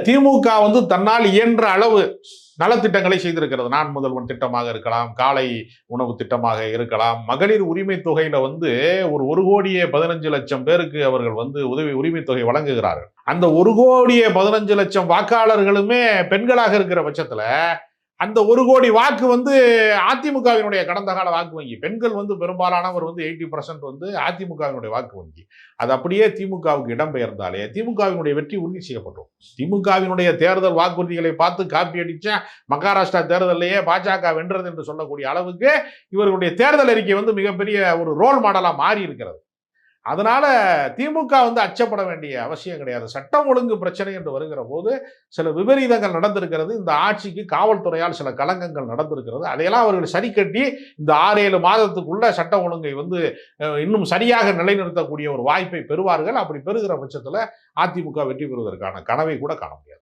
திமுக வந்து தன்னால் இயன்ற அளவு நலத்திட்டங்களை செய்திருக்கிறது. நான் முதல்வன் திட்டமாக இருக்கலாம், காலை உணவு திட்டமாக இருக்கலாம், மகளிர் உரிமை தொகையில வந்து ஒரு கோடியே 15 லட்சம் பேருக்கு அவர்கள் வந்து உரிமை தொகை வழங்குகிறார்கள். அந்த 1,15,00,000 வாக்காளர்களுமே பெண்களாக இருக்கிற பட்சத்துல அந்த 1 கோடி வாக்கு வந்து அதிமுகவினுடைய கடந்த கால வாக்கு வங்கி. பெண்கள் வந்து பெரும்பாலானவர் வந்து 80% வந்து அதிமுகவினுடைய வாக்கு வங்கி. அது அப்படியே திமுகவுக்கு இடம்பெயர்ந்தாலே திமுகவினுடைய வெற்றி உறுதி செய்யப்படும். திமுகவினுடைய தேர்தல் வாக்குறுதிகளை பார்த்து காப்பி அடிச்ச மகாராஷ்டிரா தேர்தலையே பாஜக வென்றது என்று சொல்லக்கூடிய அளவுக்கு இவர்களுடைய தேர்தல் அறிக்கை வந்து மிகப்பெரிய ஒரு ரோல் மாடலா மாறி இருக்கிறது. அதனால திமுக வந்து அச்சப்பட வேண்டிய அவசியம் கிடையாது. சட்டம் ஒழுங்கு பிரச்சனை என்று வருகிற போது சில விபரீதங்கள் நடந்திருக்கிறது. இந்த ஆட்சிக்கு காவல்துறையால் சில களங்கங்கள் நடந்திருக்கிறது. அதையெல்லாம் அவர்கள் சரி கட்டி இந்த 6-7 மாதத்துக்குள்ள சட்டம் ஒழுங்கை வந்து இன்னும் சரியாக நிலைநிறுத்தக்கூடிய ஒரு வாய்ப்பை பெறுவார்கள். அப்படி பெறுகிற பட்சத்தில் அதிமுக வெற்றி பெறுவதற்கான கனவை கூட காண முடியாது.